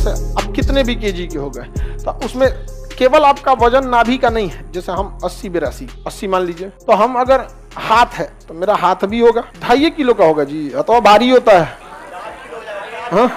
जैसे अब कितने भी केजी के हो गए, तो उसमें केवल आपका वजन नाभि का नहीं है। जैसे हम 80 मान लीजिए, तो हम अगर हाथ है तो मेरा हाथ भी होगा 2.5 किलो का होगा जी, अथवा भारी होता है, हाँ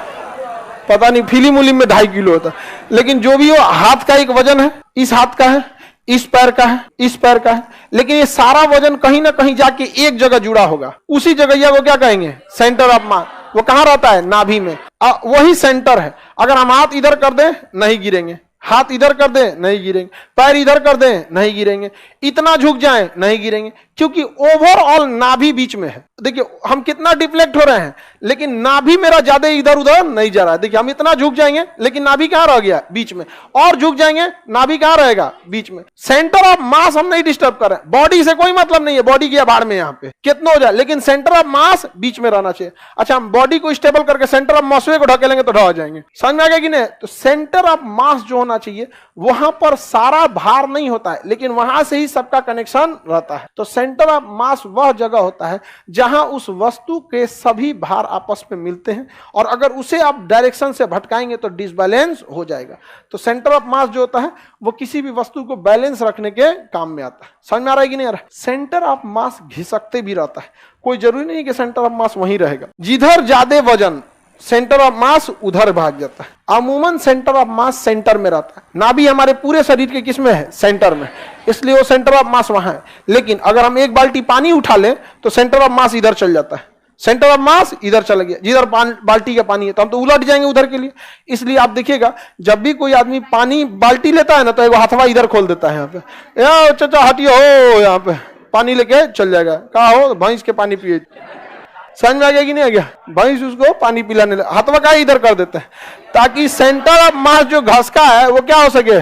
पता नहीं, फिल्म उलिम में 2.5 किलो होता है, लेकिन जो भी हो हाथ का एक वजन है, इस हाथ का है, इस पैर का है, इस पैर का है, लेकिन ये सारा वजन कहीं ना कहीं जाके एक जगह जुड़ा होगा। उसी जगह को क्या कहेंगे? सेंटर ऑफ मास। वो कहां रहता है? नाभि में। वही सेंटर है। अगर हम हाथ इधर कर दें नहीं गिरेंगे, हाथ इधर कर दें नहीं गिरेंगे, पैर इधर कर दें नहीं गिरेंगे, इतना झुक जाएं नहीं गिरेंगे, क्योंकि ओवरऑल नाभि बीच में है। देखिए हम कितना डिफ्लेक्ट हो रहे हैं, लेकिन नाभि मेरा ज्यादा इधर उधर नहीं जा रहा है। देखिए हम इतना झुक जाएंगे लेकिन नाभि कहां रह गया? बीच में। और झुक जाएंगे, नाभि कहां रहेगा? बीच में। सेंटर ऑफ मास हम नहीं डिस्टर्ब कर रहे हैं। बॉडी से कोई मतलब नहीं है, बॉडी की भाड़ में यहाँ पे कितना हो जाए, लेकिन सेंटर ऑफ मास बीच में रहना चाहिए। अच्छा हम बॉडी को स्टेबल करके सेंटर ऑफ मास को ढकेलेंगे तो ढह जाएंगे, समझ में आ गया कि नहीं? तो सेंटर ऑफ मास जो होना चाहिए वहां पर सारा भार नहीं होता है, लेकिन वहां से ही सबका कनेक्शन रहता है। तो सेंटर ऑफ मास वह जगह होता है जहां उस वस्तु के सभी भार आपस में मिलते हैं, और अगर उसे आप डायरेक्शन से भटकाएंगे तो डिसबैलेंस हो जाएगा। तो सेंटर ऑफ मास जो होता है वो किसी भी वस्तु को बैलेंस रखने के काम में आता है। समझ में आ रहा है कि नहीं आ रहा है? सेंटर ऑफ मास घिसकते भी रहता है, कोई जरूरी नहीं कि सेंटर ऑफ मास वहीं रहेगा। जिधर ज्यादा वजन सेंटर ऑफ मास उधर भाग जाता है। अमूमन सेंटर ऑफ मास सेंटर में रहता है। नाभि हमारे पूरे शरीर के किस में है? सेंटर में, इसलिए वो सेंटर ऑफ मास वहां है। लेकिन अगर हम एक बाल्टी पानी उठा लें तो सेंटर ऑफ मास इधर चल जाता है, सेंटर ऑफ मास इधर चला गया। जिधर बाल्टी का पानी है तो हम तो उलट जाएंगे उधर के लिए। इसलिए आप देखिएगा जब भी कोई आदमी पानी बाल्टी लेता है ना तो एक हथवा इधर खोल देता है, यहाँ पे चाचा हटियो हो, यहाँ पे पानी लेके चल जाएगा। कहा हो भैंस के पानी पिए, समझ में आ गया कि नहीं आ गया? भैंस उसको पानी पिलाने लगा, हाथवा का इधर कर देते हैं ताकि सेंटर ऑफ मास जो घसका है वो क्या हो सके?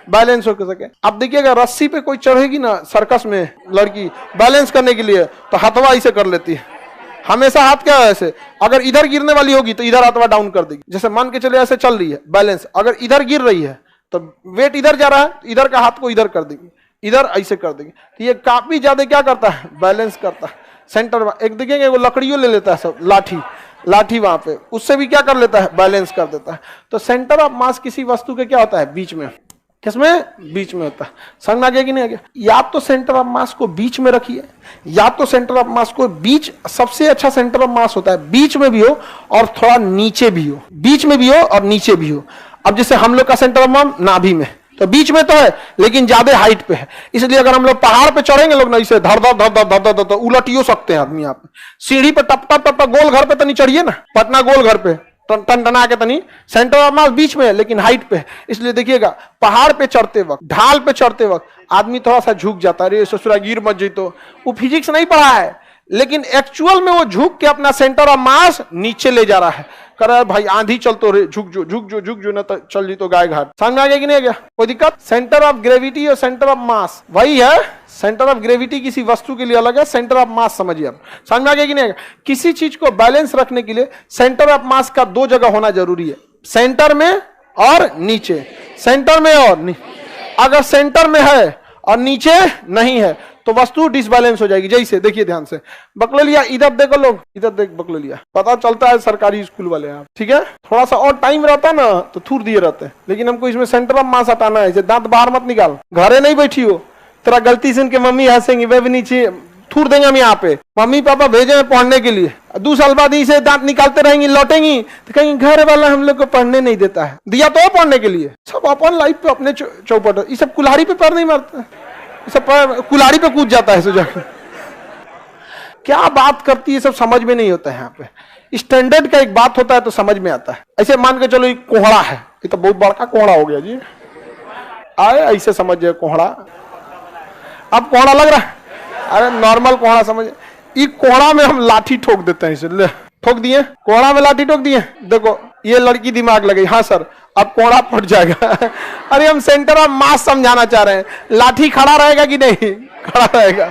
बैलेंस हो सके। अब देखिएगा रस्सी पे कोई चढ़ेगी ना सर्कस में लड़की बैलेंस करने के लिए तो हाथवा ऐसे कर लेती है। हमेशा हाथ क्या है ऐसे, अगर इधर गिरने वाली होगी तो इधर हाथवा डाउन कर देगी। जैसे मान के चले ऐसे चल रही है बैलेंस, अगर इधर गिर रही है तो वेट इधर जा रहा है, इधर का हाथ को इधर कर देगी, इधर ऐसे कर देगी। तो ये काफी ज्यादा क्या करता है? बैलेंस करता है। सेंटर एक देखेंगे वो लकड़ियों ले लेता है सब, लाठी वहां पे, उससे भी क्या कर लेता है? बैलेंस कर देता है। तो सेंटर ऑफ मास किसी वस्तु के क्या होता है? बीच में। किसमें? बीच में होता है। समझ में आ गया कि नहीं आ गया? या तो सेंटर ऑफ मास को बीच में रखिए, या तो सेंटर ऑफ मास को बीच, सबसे अच्छा सेंटर ऑफ मास होता है बीच में भी हो और थोड़ा नीचे भी हो, बीच में भी हो और नीचे भी हो। अब जैसे हम लोग का सेंटर ऑफ मास नाभि में, तो बीच में तो है लेकिन ज्यादा हाइट पे है। इसलिए अगर हम लोग पहाड़ पे चढ़ेंगे लोग ना, इसे धर धर तो उलटियो सकते हैं आदमी। यहाँ पे सीढ़ी पे टप गोल घर पे तो नहीं चढ़िए ना, पटना गोल घर पे टन के तनी, सेंटर ऑफ मास बीच में है लेकिन हाइट पे है। इसलिए देखिएगा पहाड़ पे चढ़ते वक्त, ढाल पे चढ़ते वक्त आदमी थोड़ा सा झुक जाता है, अरे ससुरा गिर मत जइतो। वो फिजिक्स नहीं पढ़ा है, लेकिन एक्चुअल में वो झुक के अपना सेंटर ऑफ मास नीचे ले जा रहा है। कर रहा है भाई आंधी चलतो रे, झुक जो ना तो चल जी तो गाय घाट। समझ में आ गया कि नहीं आ गया? कोई दिक्कत? सेंटर ऑफ ग्रेविटी और सेंटर ऑफ मास वही है। सेंटर ऑफ ग्रेविटी किसी वस्तु के लिए अलग है, सेंटर ऑफ मास समझिए आप। समझ में आ गया कि नहीं आ गया? किसी चीज को बैलेंस रखने के लिए सेंटर ऑफ मास का 2 जगह होना जरूरी है, सेंटर में और नीचे। सेंटर में और नीचे। अगर सेंटर में है और नीचे नहीं है तो वस्तु डिसबैलेंस हो जाएगी। जैसे देखिए ध्यान से, बकलोलिया इधर देखो लोग, इधर देख बकलोलिया, पता चलता है सरकारी स्कूल वाले आप, ठीक है? थोड़ा सा और टाइम रहता ना तो थूर दिए रहते, लेकिन हमको इसमें सेंटर ऑफ मास हटाना है। दांत बाहर मत निकाल, घरे नहीं बैठी हो, तेरा गलती से उनके मम्मी हंसेंगी, वे भी नीचे थूर देंगे हम यहाँ पे। मम्मी पापा भेजे हैं पढ़ने के लिए, 2 साल बाद इसे दांत निकालते रहेंगी, लौटेंगी तो कहेंगे घर वाला हम लोग को पढ़ने नहीं देता है। दिया तो पढ़ने के लिए, सब अपन लाइफ पे अपने चौपट, ये सब कुल्हाड़ी पे पैर नहीं मारता, सब कुल्हाड़ी पे कूद जाता है सोचा। क्या बात करती है सब समझ में नहीं होता है। यहाँ पे स्टैंडर्ड का एक बात होता है तो समझ में आता है। ऐसे मान के चलो ये कोहड़ा है, ये तो बहुत बड़का कोहड़ा हो गया जी, आए ऐसे समझ कोहड़ा। अब कोहड़ा लग रहा है, अरे नॉर्मल कोहड़ा समझ। ये कोहड़ा में हम लाठी ठोक देते हैं, इसे ले ठोक दिए, कोहड़ा में लाठी ठोक दिए। देखो ये लड़की दिमाग लगी, हाँ सर अब कोहड़ा फट जाएगा। अरे हम सेंटर ऑफ मास समझाना चाह रहे हैं, लाठी खड़ा रहेगा कि नहीं? खड़ा रहेगा।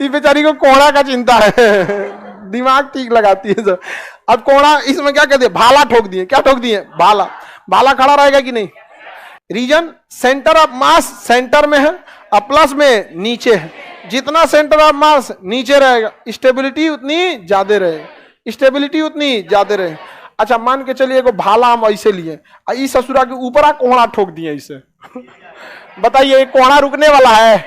इस बेचारी को कोहड़ा का चिंता है, दिमाग ठीक लगाती है सर। अब कोहड़ा इसमें क्या कहते हैं? भाला ठोक दिए। क्या ठोक दिए? भाला। भाला खड़ा रहेगा कि नहीं? Reason center of mass center में है और प्लस में नीचे है। जितना सेंटर ऑफ मास नीचे रहेगा स्टेबिलिटी उतनी ज्यादा रहेगी, स्टेबिलिटी उतनी ज्यादा रहे। अच्छा मान के चलिए एगो भाला हम ऐसे लिए, इस ससुरा के ऊपर कोहड़ा ठोक दिए इसे। बताइए ये कोहड़ा रुकने वाला है?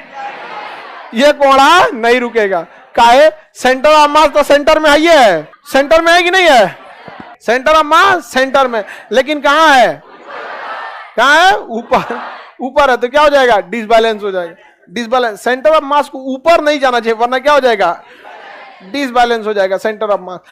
ये कोहड़ा नहीं रुकेगा। काहे? सेंटर ऑफ मास तो सेंटर में है, सेंटर में है कि नहीं है? सेंटर ऑफ मास सेंटर में, लेकिन कहां है? कहां है? ऊपर। ऊपर है तो क्या हो जाएगा? डिसबैलेंस हो जाएगा। डिसबैलेंस, सेंटर ऑफ मास को ऊपर नहीं जाना चाहिए वरना क्या हो जाएगा? डिसबैलेंस हो जाएगा सेंटर ऑफ मास।